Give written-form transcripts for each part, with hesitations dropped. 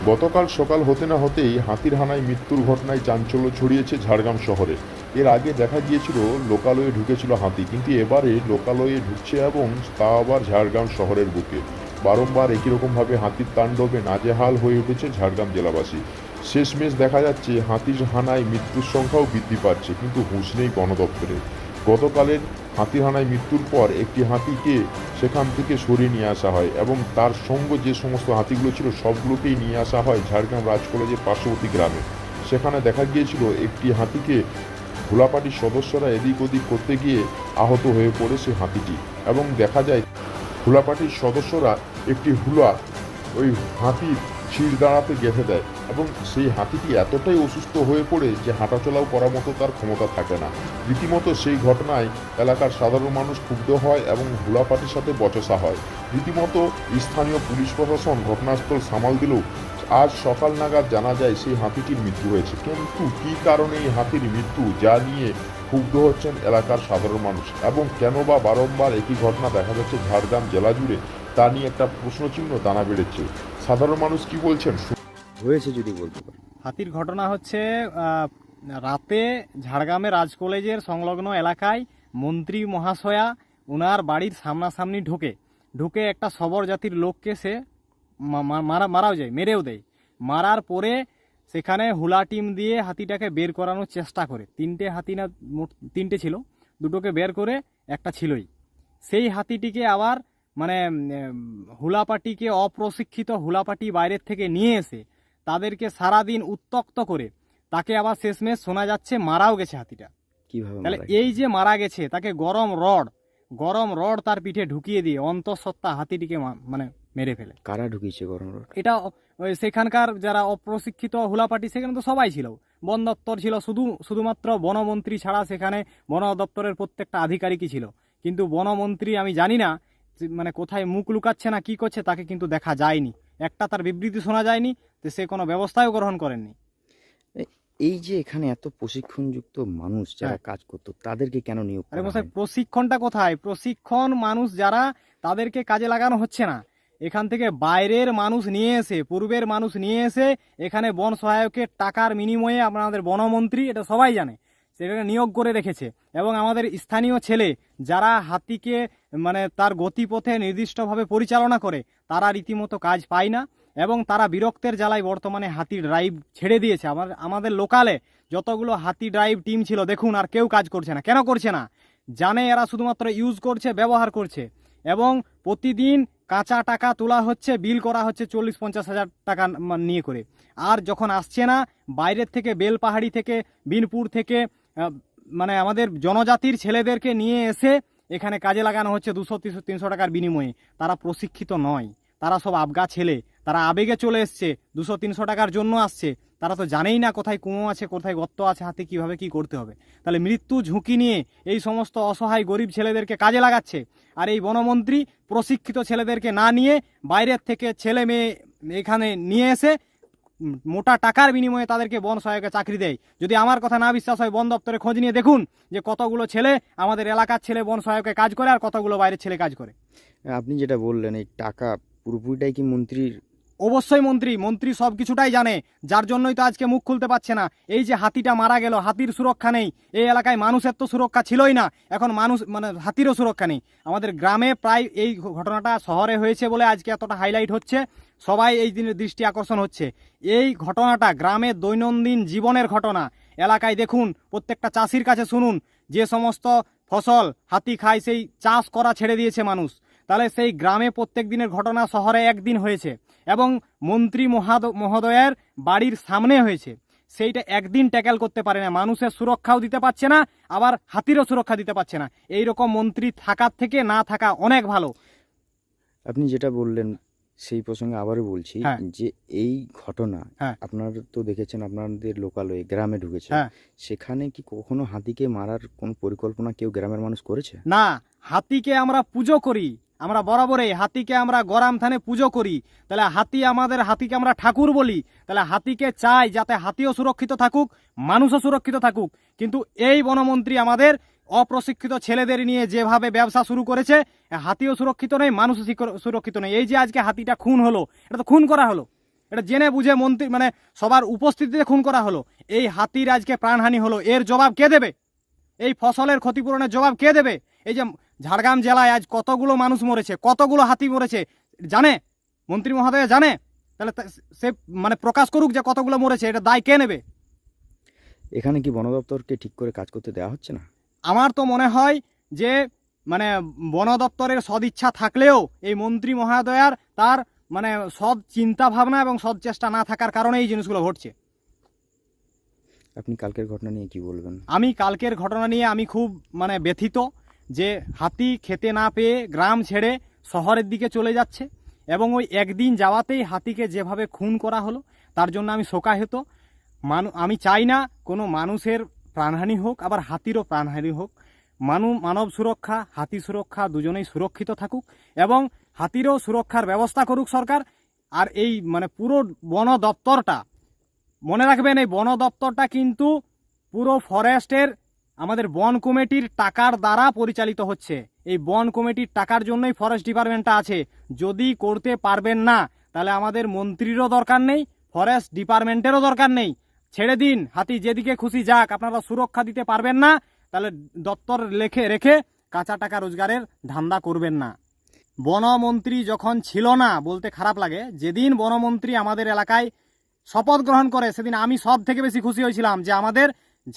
গতকাল সকাল হতে না হতেই হাতির হানায় মৃত্যুর ঘটনায় চাঞ্চল্য ছড়িয়েছে ঝাড়গ্রাম শহরে। এর আগে দেখা গিয়েছিল লোকালয়ে ঢুকেছিল হাতি, কিন্তু এবারে লোকালয়ে ঢুকছে এবং তা আবার ঝাড়গ্রাম শহরের বুকে। বারংবার একই রকমভাবে হাতির তাণ্ডবে নাজেহাল হয়ে উঠেছে ঝাড়গ্রাম জেলাবাসী। শেষমেশ দেখা যাচ্ছে হাতির হানায় মৃত্যুর সংখ্যাও বৃদ্ধি পাচ্ছে, কিন্তু হুঁশ নেই বন দপ্তরের। গতকালের হাতির হানায় মৃত্যুর পর একটি হাতিকে সেখান থেকে সরিয়ে নিয়ে আসা হয় এবং তার সঙ্গে যে সমস্ত হাতিগুলো ছিল সবগুলোকেই নিয়ে আসা হয় ঝাড়গ্রাম রাজ কলেজের পার্শ্ববর্তী গ্রামে। সেখানে দেখা গিয়েছিল একটি হাতিকে হুলাপাটির সদস্যরা এদিক ওদিক করতে গিয়ে আহত হয়ে পড়ে সে হাতিটি, এবং দেখা যায় হুলাপাটির সদস্যরা একটি হুলা ওই হাতির শির দাঁড়াতে গেঁথে দেয় এবং সেই হাতিটি এতটাই অসুস্থ হয়ে পড়ে যে হাঁটাচলাও করার মতো তার ক্ষমতা থাকে না। রীতিমতো সেই ঘটনায় এলাকার সাধারণ মানুষ ক্ষুব্ধ হয় এবং হুলাপাটির সাথে বচসা হয়। রীতিমতো স্থানীয় পুলিশ প্রশাসন ঘটনাস্থল সামাল দিলেও আজ সকাল নাগাদ জানা যায় সেই হাতিটির মৃত্যু হয়েছে। কিন্তু কী কারণে এই হাতির মৃত্যু, যা নিয়ে ক্ষুব্ধ হচ্ছেন এলাকার সাধারণ মানুষ, এবং কেন বা বারংবার একই ঘটনা দেখা যাচ্ছে ঝাড়গ্রাম জেলা জুড়ে, তা নিয়ে একটা প্রশ্নচিহ্ন দানা বেড়েছে। সাধারণ মানুষ কি বলছেন হয়েছে যদি বলতে পারেন। হাতির ঘটনা হচ্ছে রাতে ঝাড়গ্রামের রাজ কলেজের সংলগ্ন এলাকায় মন্ত্রী মহাশয়া ওনার বাড়ির সামনাসামনি ঢুকে একটা সবর জাতির লোককে সে মারাও যায়, মেরেও দেয়। মারার পরে সেখানে হুলা টিম দিয়ে হাতিটাকে বের করানোর চেষ্টা করে। তিনটে ছিল, দুটোকে বের করে একটা ছিলই। সেই হাতিটিকে আবার হুলাপাটিকে অপ্রশিক্ষিত হুলাপাটি বাইরের থেকে নিয়ে এসে তাদেরকে সারাদিন উত্তক্ত করে তাকে আবার শেষমেশ শোনা যাচ্ছে মারাও গেছে হাতিটা। কিভাবে? তাহলে এই যে মারা গেছে তাকে গরম রড তার পিঠে ঢুকিয়ে দিয়ে অন্তঃসত্ত্বা হাতিটিকে মেরে ফেলে। কারা ঢুকিয়েছে গরম রড? এটা সেখানকার যারা অপ্রশিক্ষিত হুলাপাটি, সেখানে তো সবাই ছিল। বন দপ্তর ছিল, শুধুমাত্র বনমন্ত্রী ছাড়া সেখানে বন দপ্তরের প্রত্যেকটা আধিকারিকই ছিল। কিন্তু বনমন্ত্রী আমি জানি না কোথায় মুখ লুকাচ্ছে না কি করছে, তাকে কিন্তু দেখা যায়নি, একটা তার বিবৃতি শোনা যায়নি, তো সে কোনো ব্যবস্থাও গ্রহণ করেননি। এই যে এখানে এত প্রশিক্ষণযুক্ত মানুষ যারা কাজ করতো তাদেরকে কেন নিয়োগ করা হয়? প্রশিক্ষণটা কোথায়? প্রশিক্ষণ মানুষ যারা, তাদেরকে কাজে লাগানো হচ্ছে না। এখান থেকে বাইরের মানুষ নিয়ে এসে, পূর্বের মানুষ নিয়ে এসে এখানে বন সহায়কের টাকার বিনিময়ে আমাদের বনমন্ত্রী, এটা সবাই জানে, সেটাকে নিয়োগ করে রেখেছে। এবং আমাদের স্থানীয় ছেলে যারা হাতিকে তার গতিপথে নির্দিষ্টভাবে পরিচালনা করে, তারা রীতিমতো কাজ পায় না এবং তারা বিরক্তের জ্বালায় বর্তমানে হাতি ড্রাইভ ছেড়ে দিয়েছে। আমাদের লোকালে যতগুলো হাতি ড্রাইভ টিম ছিল দেখুন, আর কেউ কাজ করছে না। কেন করছে না? জানে এরা শুধুমাত্র ইউজ করছে, ব্যবহার করছে, এবং প্রতিদিন কাঁচা টাকা তোলা হচ্ছে, বিল করা হচ্ছে 40-50 হাজার টাকা নিয়ে করে। আর যখন আসছে না বাইরের থেকে, বেলপাহাড়ি থেকে, বিনপুর থেকে, আমাদের জনজাতির ছেলেদেরকে নিয়ে এসে এখানে কাজে লাগানো হচ্ছে 200-300 টাকার বিনিময়ে। তারা প্রশিক্ষিত নয়, তারা সব আবগা ছেলে, তারা আবেগে চলে এসছে, 200-300 টাকার জন্য আসছে। তারা তো জানেই না কোথায় কুয়ো আছে, কোথায় গর্ত আছে, হাতে কীভাবে কী করতে হবে। তাহলে মৃত্যু ঝুঁকি নিয়ে এই সমস্ত অসহায় গরিব ছেলেদেরকে কাজে লাগাচ্ছে। আর এই বনমন্ত্রী প্রশিক্ষিত ছেলেদেরকে না নিয়ে বাইরের থেকে ছেলে মেয়ে এখানে নিয়ে এসে মোটা টাকার বিনিময়ে তাদেরকে বন সহায়কে চাকরি দেয়। যদি আমার কথা না বিশ্বাস হয়, বন দপ্তরে খোঁজ নিয়ে দেখুন যে কতগুলো ছেলে আমাদের এলাকার ছেলে বন সহায়কে কাজ করে আর কতগুলো বাইরের ছেলে কাজ করে। আপনি যেটা বললেন, এই টাকা পুরোপুরিটাই কি মন্ত্রীর? অবশ্যই মন্ত্রী সব কিছুটাই জানে, যার জন্যই তো আজকে মুখ খুলতে পারছে না। এই যে হাতিটা মারা গেল, হাতির সুরক্ষা নেই এই এলাকায়, মানুষের তো সুরক্ষা ছিলই না, এখন মানুষ হাতিরও সুরক্ষা নেই। আমাদের গ্রামে প্রায় এই ঘটনাটা শহরে হয়েছে বলে আজকে এতটা হাইলাইট হচ্ছে, সবাই এই দিনের দৃষ্টি আকর্ষণ হচ্ছে। এই ঘটনাটা গ্রামের দৈনন্দিন জীবনের ঘটনা। এলাকায় দেখুন, প্রত্যেকটা চাষির কাছে শুনুন, যে সমস্ত ফসল হাতি খায় সেই চাষ করা ছেড়ে দিয়েছে মানুষ। তাহলে সেই গ্রামে প্রত্যেক দিনের ঘটনা শহরে একদিন হয়েছে, এবং মন্ত্রী মহোদয়ের বাড়ির সামনে হয়েছে। সেইটা একদিন ট্যাকেল করতে পারে না, মানুষের সুরক্ষাও দিতে পারছে না, আবার হাতিরও সুরক্ষা দিতে পারছে না। এই রকম মন্ত্রী থাকার থেকে না থাকা অনেক ভালো। আপনি যেটা বললেন সেই প্রসঙ্গে আবারও বলছি, যে এই ঘটনা আপনারা তো দেখেছেন, আপনাদের লোকালয়ে গ্রামে ঢুকেছে, সেখানে কি কখনো হাতিকে মারার কোন পরিকল্পনা কেউ গ্রামের মানুষ করেছে? না, হাতিকে আমরা পুজো করি, আমরা বরাবরই হাতিকে আমরা গরাম থানে পুজো করি। তাহলে হাতিকে আমরা ঠাকুর বলি। তাহলে হাতিকে চাই যাতে হাতিও সুরক্ষিত থাকুক, মানুষও সুরক্ষিত থাকুক। কিন্তু এই বনমন্ত্রী আমাদের অপ্রশিক্ষিত ছেলেদের নিয়ে যেভাবে ব্যবসা শুরু করেছে, হাতিও সুরক্ষিত নেই, মানুষও সুরক্ষিত নেই। এই যে আজকে হাতিটা খুন হলো, এটা তো খুন করা হলো, এটা জেনে বুঝে মন্ত্রী মানে সবার উপস্থিতিতে খুন করা হলো। এই হাতির আজকে প্রাণহানি হলো, এর জবাব কে দেবে? এই ফসলের ক্ষতিপূরণের জবাব কে দেবে? এই যে ঝাড়গ্রাম জেলায় আজ কতগুলো মানুষ মরেছে, কতগুলো হাতি মরেছে, জানে মন্ত্রী মহোদয়? জানে? তাহলে সে মানে প্রকাশ করুক যে কতগুলো মরেছে, এটা দায় কে নেবে? এখানে কি বন দপ্তরকে ঠিক করে কাজ করতে দেওয়া হচ্ছে না? আমার তো মনে হয় যে মানে বন দপ্তরের সদিচ্ছা থাকলেও এই মন্ত্রী মহোদয়ার তার মানে সৎ চিন্তা ভাবনা এবং সৎ চেষ্টা না থাকার কারণে এই জিনিসগুলো ঘটছে। আপনি কালকের ঘটনা নিয়ে কি বলবেন? আমি কালকের ঘটনা নিয়ে আমি খুব মানে ব্যথিত যে হাতি খেতে না পেয়ে গ্রাম ছেড়ে শহরের দিকে চলে যাচ্ছে, এবং ওই একদিন যাওয়াতেই হাতিকে যেভাবে খুন করা হলো তার জন্য আমি শোকাহত। আমি চাই না কোনো মানুষের প্রাণহানি হোক, আবার হাতিরও প্রাণহানি হোক। মানব সুরক্ষা, হাতি সুরক্ষা দুজনেই সুরক্ষিত থাকুক, এবং হাতিরও সুরক্ষার ব্যবস্থা করুক সরকার। আর এই মানে পুরো বন দপ্তরটা মনে রাখবেন, এই বন দপ্তরটা কিন্তু পুরো ফরেস্টের আমাদের বন কমিটির টাকার দ্বারা পরিচালিত হচ্ছে। এই বন কমিটির টাকার জন্যই ফরেস্ট ডিপার্টমেন্টটা আছে। যদি করতে পারবেন না তাহলে আমাদের মন্ত্রীরও দরকার নেই, ফরেস্ট ডিপার্টমেন্টেরও দরকার নেই। ছেড়ে দিন, হাতি যেদিকে খুশি যাক। আপনারা সুরক্ষা দিতে পারবেন না তাহলে দপ্তর রেখে কাঁচা টাকা রোজগারের ধান্দা করবেন না। বনমন্ত্রী যখন ছিল না, বলতে খারাপ লাগে, যেদিন বনমন্ত্রী আমাদের এলাকায় শপথ গ্রহণ করে সেদিন আমি সব থেকে বেশি খুশি হয়েছিলাম যে আমাদের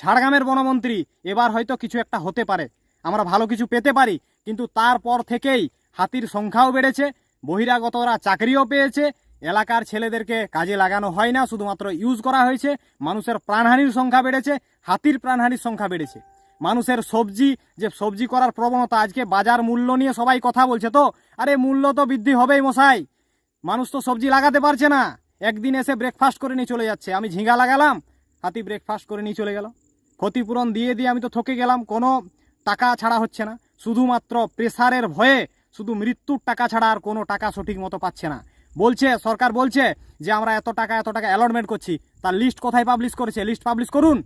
ঝাড়গ্রামের বনমন্ত্রী এবার হয়তো কিছু একটা হতে পারে, আমরা ভালো কিছু পেতে পারি। কিন্তু তারপর থেকেই হাতির সংখ্যাও বেড়েছে, বহিরাগতরা চাকরিও পেয়েছে, এলাকার ছেলেদেরকে কাজে লাগানো হয় না, শুধুমাত্র ইউজ করা হয়েছে। মানুষের প্রাণহানির সংখ্যা বেড়েছে, হাতির প্রাণহানির সংখ্যা বেড়েছে। মানুষের সবজি করার প্রবণতা, আজকে বাজার মূল্য নিয়ে সবাই কথা বলছে, তো আরে মূল্য তো বৃদ্ধি হবেই মশাই, মানুষ তো সবজি লাগাতে পারছে না। একদিন এসে ব্রেকফাস্ট করে নিয়ে চলে যাচ্ছে। আমি ঝিঙ্গা লাগালাম, হাতি ব্রেকফাস্ট করে নিয়ে চলে গেল। ক্ষতিপূরণ দিয়ে আমি তো থকে গেলাম, কোনো টাকা ছাড়া হচ্ছে না, শুধুমাত্র প্রেসারের ভয়ে শুধু মৃত্যুর টাকা ছাড়া আর কোনো টাকা সঠিক মতো পাচ্ছে না। বলছে সরকার বলছে যে আমরা এত টাকা অ্যালটমেন্ট করছি, তার লিস্ট কোথায় পাবলিশ করেছে? লিস্ট পাবলিশ করুন।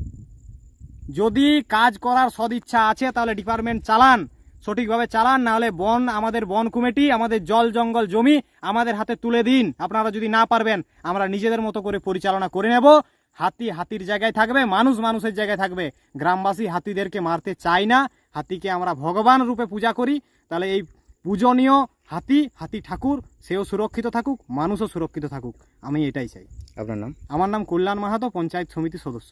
যদি কাজ করার সদিচ্ছা আছে তাহলে ডিপার্টমেন্ট চালান, সঠিকভাবে চালান, না হলে আমাদের বন কমিটি, আমাদের জল জঙ্গল জমি আমাদের হাতে তুলে দিন। আপনারা যদি না পারবেন আমরা নিজেদের মতো করে পরিচালনা করে নেব। হাতি হাতির জায়গায় থাকবে, মানুষ মানুষের জায়গায় থাকবে। গ্রামবাসী হাতিদেরকে মারতে চায় না, হাতিকে আমরা ভগবান রূপে পূজা করি। তাহলে এই পূজনীয় হাতি ঠাকুর সেও সুরক্ষিত থাকুক, মানুষও সুরক্ষিত থাকুক, আমি এটাই চাই। আপনার নাম? আমার নাম কল্যাণ মাহাতো, পঞ্চায়েত সমিতি সদস্য।